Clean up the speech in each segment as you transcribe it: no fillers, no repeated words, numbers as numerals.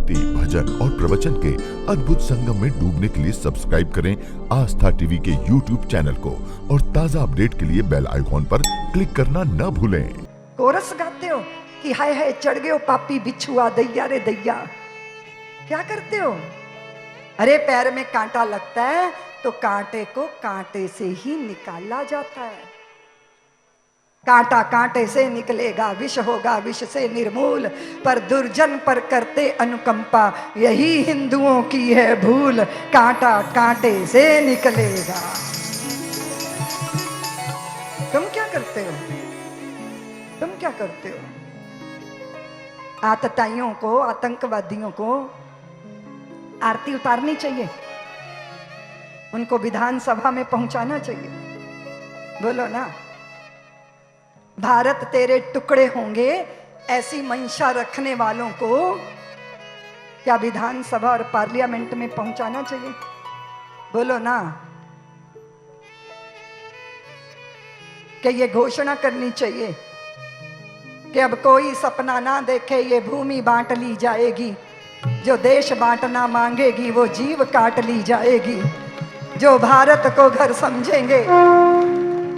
भक्ति, भजन और प्रवचन के अद्भुत संगम में डूबने के लिए सब्सक्राइब करें आस्था टीवी के YouTube चैनल को और ताजा अपडेट के लिए बेल आइकॉन पर क्लिक करना न भूलें। कोरस गाते हो कि हाय हाय चढ़ गए पापी बिच्छुआ दैया रे दैया। क्या करते हो? अरे पैर में कांटा लगता है तो कांटे को कांटे से ही निकाला जाता है। कांटा कांटे से निकलेगा, विष होगा विष से निर्मूल, पर दुर्जन पर करते अनुकंपा, यही हिंदुओं की है भूल। कांटा कांटे से निकलेगा। तुम क्या करते हो? तुम क्या करते हो? आतताइयों को, आतंकवादियों को आरती उतारनी चाहिए, उनको विधानसभा में पहुंचाना चाहिए। बोलो ना, भारत तेरे टुकड़े होंगे ऐसी मंशा रखने वालों को क्या विधानसभा और पार्लियामेंट में पहुंचाना चाहिए? बोलो ना, कि ये घोषणा करनी चाहिए कि अब कोई सपना ना देखे, ये भूमि बांट ली जाएगी, जो देश बांटना मांगेगी वो जीव काट ली जाएगी। जो भारत को घर समझेंगे,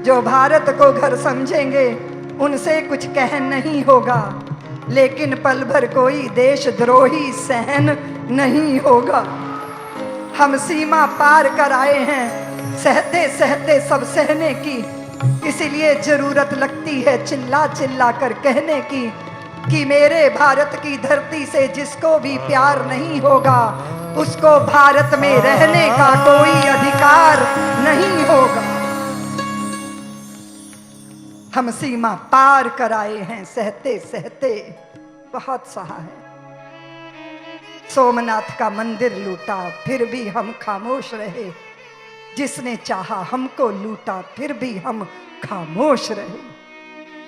जो भारत को घर समझेंगे, उनसे कुछ कह नहीं होगा, लेकिन पल भर कोई देशद्रोही सहन नहीं होगा। हम सीमा पार कर आए हैं सहते सहते सब सहने की, इसीलिए जरूरत लगती है चिल्ला चिल्ला कर कहने की कि मेरे भारत की धरती से जिसको भी प्यार नहीं होगा उसको भारत में रहने का कोई अधिकार नहीं होगा। हम सीमा पार कर आए हैं सहते सहते, बहुत सहा है। सोमनाथ का मंदिर लूटा फिर भी हम खामोश रहे, जिसने चाहा हमको लूटा फिर भी हम खामोश रहे।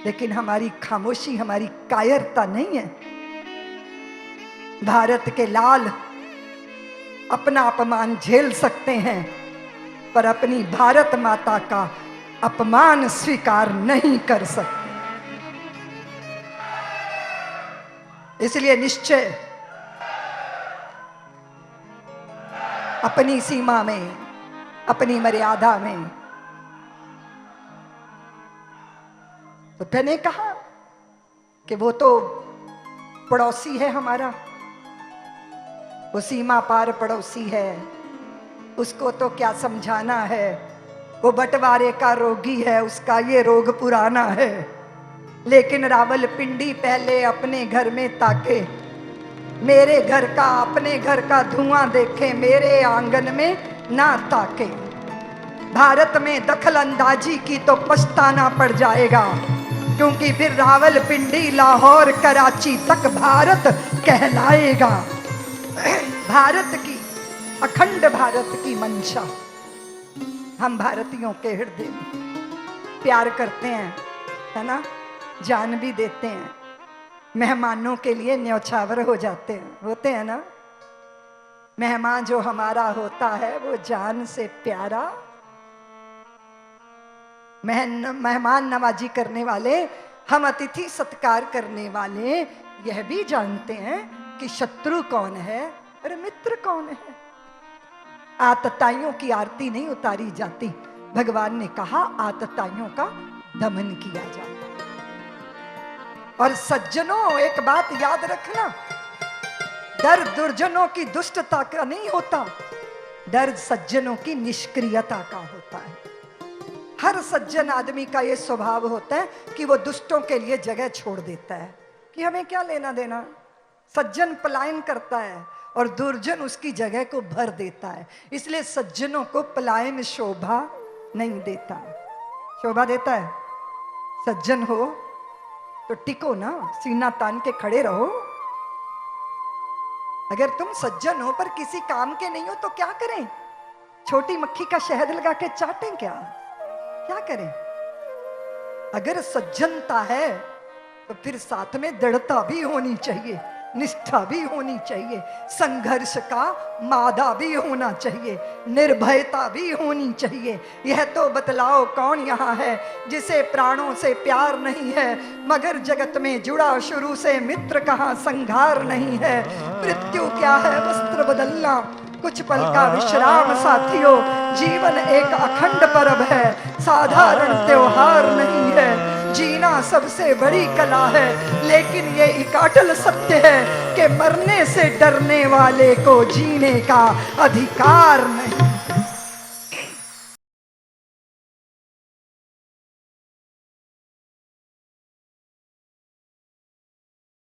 लेकिन हमारी खामोशी हमारी कायरता नहीं है। भारत के लाल अपना अपमान झेल सकते हैं, पर अपनी भारत माता का अपमान स्वीकार नहीं कर सकते। इसलिए निश्चय अपनी सीमा में, अपनी मर्यादा में। तो मैंने कहा कि वो तो पड़ोसी है हमारा, वो सीमा पार पड़ोसी है, उसको तो क्या समझाना है। वो बंटवारे का रोगी है, उसका ये रोग पुराना है। लेकिन रावलपिंडी पहले अपने घर में ताके, मेरे घर का अपने घर का धुआं देखे, मेरे आंगन में ना ताके। भारत में दखल अंदाजी की तो पछताना पड़ जाएगा, क्योंकि फिर रावलपिंडी लाहौर कराची तक भारत कहलाएगा। भारत की, अखंड भारत की मंशा हम भारतीयों के हृदय में प्यार करते हैं, है ना, जान भी देते हैं, मेहमानों के लिए न्यौछावर हो जाते हैं, होते हैं ना। मेहमान जो हमारा होता है वो जान से प्यारा। मेहमान नवाजी करने वाले, हम अतिथि सत्कार करने वाले यह भी जानते हैं कि शत्रु कौन है और मित्र कौन है। आतताइयों की आरती नहीं उतारी जाती, भगवान ने कहा आतताइयों का दमन किया जाता। और सज्जनों, एक बात याद रखना, डर दुर्जनों की दुष्टता का नहीं होता, डर सज्जनों की निष्क्रियता का होता है। हर सज्जन आदमी का यह स्वभाव होता है कि वो दुष्टों के लिए जगह छोड़ देता है कि हमें क्या लेना देना। सज्जन पलायन करता है और दुर्जन उसकी जगह को भर देता है। इसलिए सज्जनों को पलायन शोभा नहीं देता है, शोभा देता है सज्जन हो तो टिको ना, सीना तान के खड़े रहो। अगर तुम सज्जन हो पर किसी काम के नहीं हो तो क्या करें? छोटी मक्खी का शहद लगा के चाटें क्या? क्या करें? अगर सज्जनता है तो फिर साथ में दृढ़ता भी होनी चाहिए निष्ठा भी होनी चाहिए, संघर्ष का मादा भी होना चाहिए, निर्भयता भी होनी चाहिए। यह तो बतलाओ कौन यहाँ है जिसे प्राणों से प्यार नहीं है, मगर जगत में जुड़ा शुरू से मित्र कहाँ संघार नहीं है। मृत्यु क्या है वस्त्र बदलना, कुछ पल का विश्राम साथियों, जीवन एक अखंड पर्व है, साधारण त्योहार नहीं है। जीना सबसे बड़ी कला है, लेकिन ये एक अटल सत्य है कि मरने से डरने वाले को जीने का अधिकार नहीं।